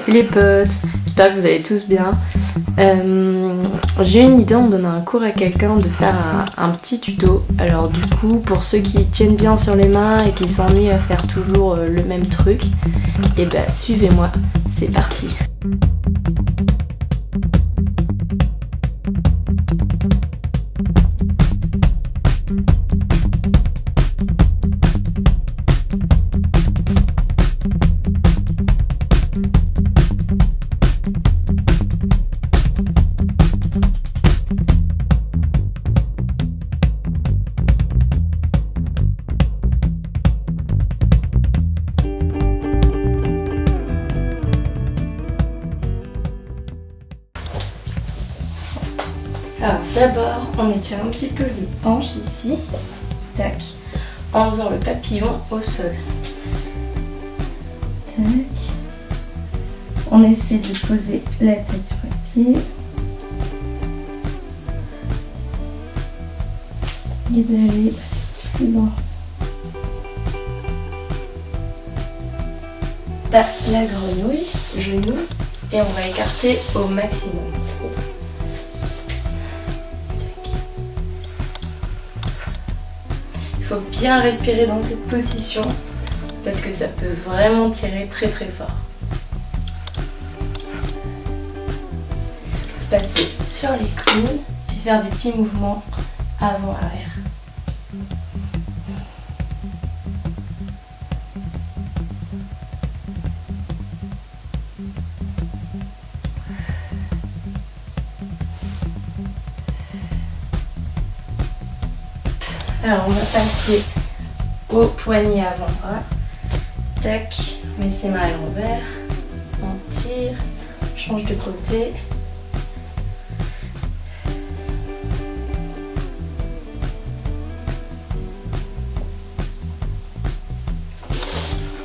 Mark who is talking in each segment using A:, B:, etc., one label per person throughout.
A: Les potes, j'espère que vous allez tous bien. J'ai une idée en donnant un cours à quelqu'un de faire un petit tuto. Alors du coup, pour ceux qui tiennent bien sur les mains et qui s'ennuient à faire toujours le même truc, et bah suivez-moi, c'est parti. Alors d'abord, on étire un petit peu les hanches ici, tac, en faisant le papillon au sol. Tac. On essaie de poser la tête sur le pied. Et d'aller plus loin. Tac, la grenouille, genou, et on va écarter au maximum. Il faut bien respirer dans cette position parce que ça peut vraiment tirer très très fort. Passer sur les coudes et faire des petits mouvements avant-arrière. Alors on va passer au poignet avant-bras. Tac, on met ses mains à l'envers. On tire, change de côté.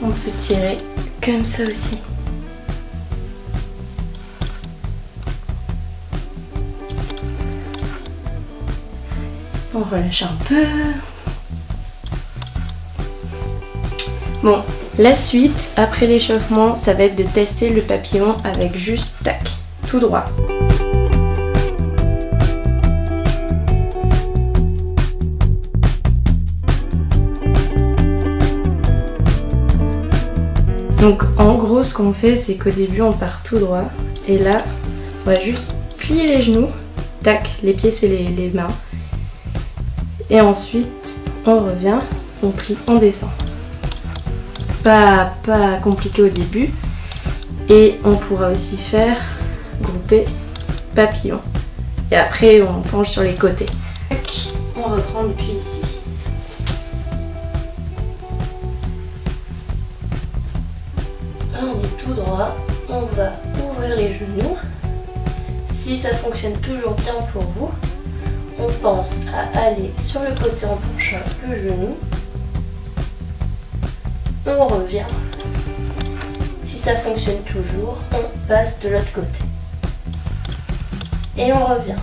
A: On peut tirer comme ça aussi. On relâche un peu. Bon, la suite, après l'échauffement, ça va être de tester le papillon avec juste tac, tout droit. Donc en gros, ce qu'on fait, c'est qu'au début, on part tout droit. Et là, on va juste plier les genoux. Tac, les pieds, c'est les mains. Et ensuite, on revient, on plie, on descend. Pas compliqué au début. Et on pourra aussi faire grouper papillon. Et après, on penche sur les côtés. On reprend depuis ici. On est tout droit. On va ouvrir les genoux. Si ça fonctionne toujours bien pour vous, on pense à aller sur le côté en penchant le genou. On revient. Si ça fonctionne toujours, on passe de l'autre côté. Et on revient.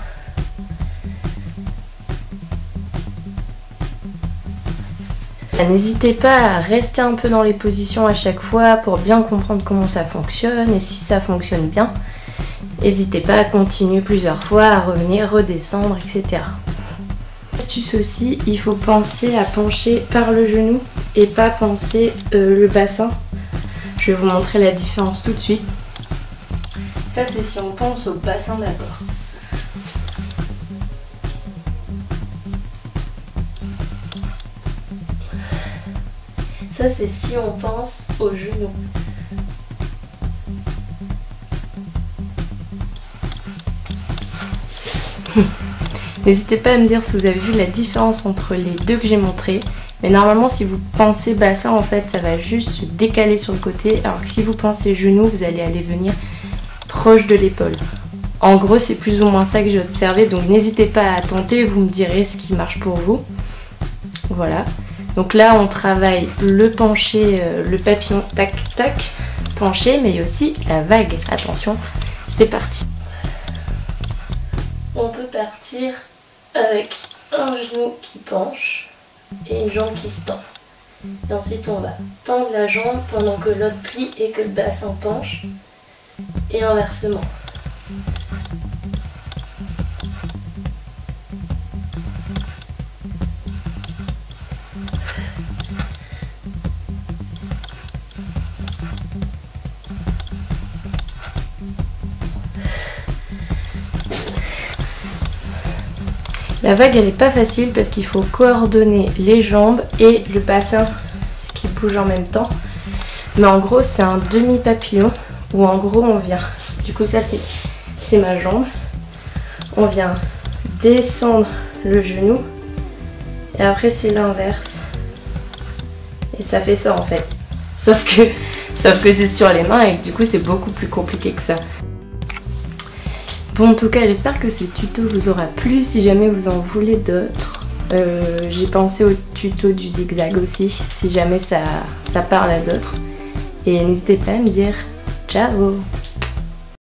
A: N'hésitez pas à rester un peu dans les positions à chaque fois pour bien comprendre comment ça fonctionne. Et si ça fonctionne bien, n'hésitez pas à continuer plusieurs fois, à revenir, redescendre, etc. Astuce aussi, il faut penser à pencher par le genou et pas penser le bassin. Je vais vous montrer la différence tout de suite. Ça, c'est si on pense au bassin d'abord. Ça, c'est si on pense au genou. N'hésitez pas à me dire si vous avez vu la différence entre les deux que j'ai montré. Mais normalement, si vous pensez bassin, en fait, ça va juste se décaler sur le côté. Alors que si vous pensez genou, vous allez aller venir proche de l'épaule. En gros, c'est plus ou moins ça que j'ai observé. Donc n'hésitez pas à tenter, vous me direz ce qui marche pour vous. Voilà. Donc là, on travaille le penché, le papillon, tac, tac, penché, mais aussi la vague. Attention, c'est parti. On peut partir avec un genou qui penche et une jambe qui se tend. Et ensuite on va tendre la jambe pendant que l'autre plie et que le bassin penche. et inversement. La vague elle est pas facile parce qu'il faut coordonner les jambes et le bassin qui bouge en même temps. Mais en gros c'est un demi-papillon où en gros on vient, du coup ça c'est ma jambe, on vient descendre le genou et après c'est l'inverse. Et ça fait ça en fait. Sauf que c'est sur les mains et que du coup c'est beaucoup plus compliqué que ça. Bon, en tout cas, j'espère que ce tuto vous aura plu. Si jamais vous en voulez d'autres, j'ai pensé au tuto du zigzag aussi, si jamais ça parle à d'autres. Et n'hésitez pas à me dire ciao!